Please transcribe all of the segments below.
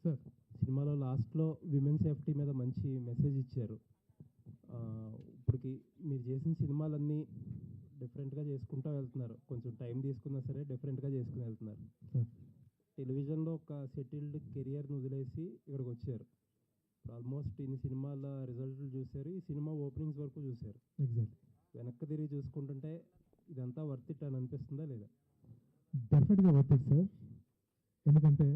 Sir సినిమాలో లాస్ట్లో women safety మీద మంచి మెసేజ్ ఇచ్చారు. ఇప్పటికి మీరు చేసిన సినిమాలన్నీ డిఫరెంట్గా చేసుకుంటూ వెళ్తున్నారు. కొంచెం టైం తీసుకున్నా సరే డిఫరెంట్గా చేసుకుని వెళ్తున్నారు. సార్ టెలివిజన్లో ఒక సెటిల్డ్ కెరియర్ని వదిలేసి ఇక్కడికి వచ్చారు. ఇప్పుడు ఆల్మోస్ట్ ఇన్ని సినిమాల రిజల్ట్లు చూశారు, ఈ సినిమా ఓపెనింగ్స్ వరకు చూశారు. ఎగ్జాక్ట్లీ. వెనక్కి తిరిగి చూసుకుంటుంటే ఇదంతా వర్త్ ఇట్ అని అనిపిస్తుందా లేదా? డెఫినెట్గా వర్త్ ఇట్ సార్. ఎందుకంటే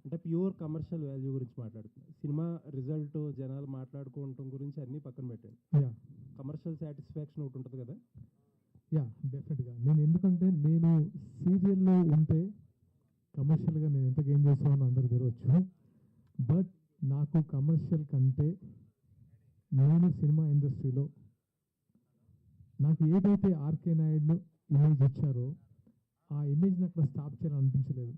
అంటే ప్యూర్ కమర్షియల్ వాల్యూ గురించి మాట్లాడుతున్నాను. సినిమా రిజల్ట్ జనాలు మాట్లాడుకోవటం గురించి అన్నీ పక్కన పెట్టండి. యా కమర్షియల్ సాటిస్ఫాక్షన్ ఒకటి ఉంటుంది కదా. యా డెఫినెట్గా. ఎందుకంటే నేను సీరియల్లో ఉంటే కమర్షియల్గా నేను ఎంత గెయిన్ చేస్తామని అందరూ తెరవచ్చు. బట్ నాకు కమర్షియల్ కంటే నేను సినిమా ఇండస్ట్రీలో నాకు ఏదైతే ఆర్కే నాయుడు ఇమేజ్ ఇచ్చారో ఆ ఇమేజ్ని అక్కడ స్టాప్ చేయాలని అనిపించలేదు.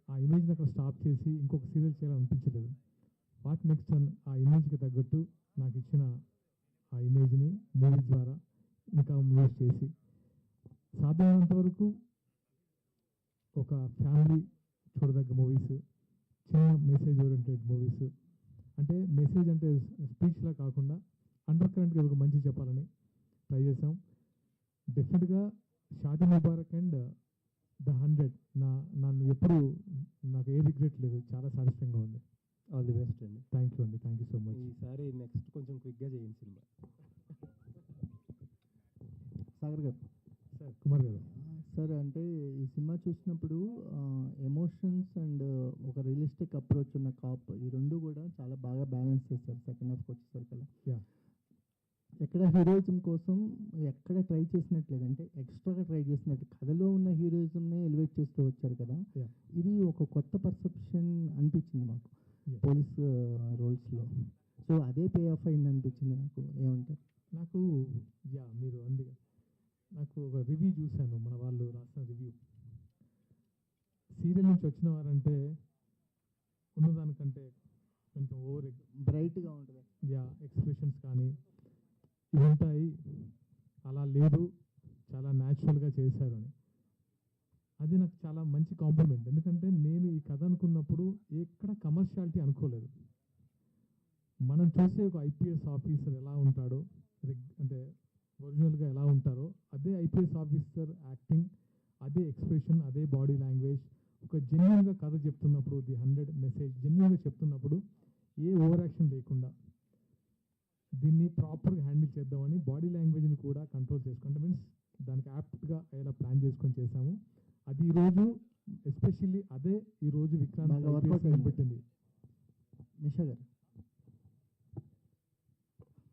ఆ ఇమేజ్ని అక్కడ స్టాప్ చేసి ఇంకొక సీరియల్ చేయాలని అనిపించలేదు. వాట్ నెక్స్ట్ ఆ ఇమేజ్కి తగ్గట్టు నాకు ఇచ్చిన ఆ ఇమేజ్ని మూవీస్ ద్వారా ఇంకా మూవీస్ చేసి సాధ్యమైనంత వరకు ఒక ఫ్యామిలీ చూడదగ్గ మూవీస్, చిన్న మెసేజ్ ఓరియంటెడ్ మూవీస్, అంటే మెసేజ్ అంటే స్పీచ్లా కాకుండా అండర్ కరెంట్గా ఒక మంచి చెప్పాలని ట్రై చేసాం. డెఫినెట్గా షాదీ ముబారక్ అండ్ ద 100 నన్ను ఎప్పుడు నాకు ఏ రిగ్రెట్ లేదు, చాలా సాటిస్ఫైంగ్గా ఉంది. ఆల్ ది బెస్ట్ అండి. థ్యాంక్ యూ అండి, థ్యాంక్ యూ సో మచ్. ఈసారి నెక్స్ట్ కొంచెం క్విక్గా చేయండి సినిమా. సాగర్ గారు. సార్ కుమార్ గారు. సార్ అంటే ఈ సినిమా చూసినప్పుడు ఎమోషన్స్ అండ్ ఒక రియలిస్టిక్ అప్రోచ్ ఉన్న కాప్, ఈ రెండు కూడా చాలా బాగా బ్యాలెన్స్ చేస్తారు సెకండ్ హాఫ్కి వచ్చేసరికల్లా. యా ఎక్కడ హీరోయిజం కోసం ఎక్కడ ట్రై చేసినట్లేదు, అంటే ఎక్స్ట్రాగా ట్రై చేసినట్టు కథలో ఉన్న హీరోయిజంనే ఎలివేట్ చేస్తూ వచ్చారు కదా. ఇది ఒక కొత్త పర్సెప్షన్ అనిపించింది మాకు పోలీస్ రోల్స్లో. సో అదే పే ఆఫ్ అయింది అనిపించింది నాకు. ఏమంటారు? నాకు మీరు అంది, నాకు ఒక రివ్యూ చూశాను, మన వాళ్ళు రాసిన రివ్యూ. సీరియల్ నుంచి వచ్చిన వారంటే ఉన్నదానికంటే కొంచెం ఓవర్ బ్రైట్గా ఉంటుంది. ఎక్స్ప్రెషన్స్ కానీ ఇవి ఉంటాయి, అలా లేదు, చాలా న్యాచురల్గా చేశారు అని. అది నాకు చాలా మంచి కాంప్లిమెంట్. ఎందుకంటే నేను ఈ కథ అనుకున్నప్పుడు ఎక్కడ కమర్షియాలిటీ అనుకోలేదు. మనం చూసే ఒక ఐపీఎస్ ఆఫీసర్ ఎలా ఉంటాడో, అంటే ఒరిజినల్గా ఎలా ఉంటారో అదే ఐపీఎస్ ఆఫీసర్ యాక్టింగ్, అదే ఎక్స్ప్రెషన్, అదే బాడీ లాంగ్వేజ్, ఒక జెన్యున్గా కథ చెప్తున్నప్పుడు, ది 100 మెసేజ్ జెన్యున్గా చెప్తున్నప్పుడు ఏ ఓవర్ యాక్షన్ లేకుండా దీన్ని ప్రాపర్గా హ్యాండిల్ చేద్దామని బాడీ లాంగ్వేజ్ని కూడా కంట్రోల్ చేసుకుంటే మీన్స్ దానికి యాప్ట్గా అయ్యేలా ప్లాన్ చేసుకొని చేశాము. అది ఈరోజు ఎస్పెషల్లీ అదే ఈరోజు విక్రాంత్ పెట్టింది. నిషా గారు.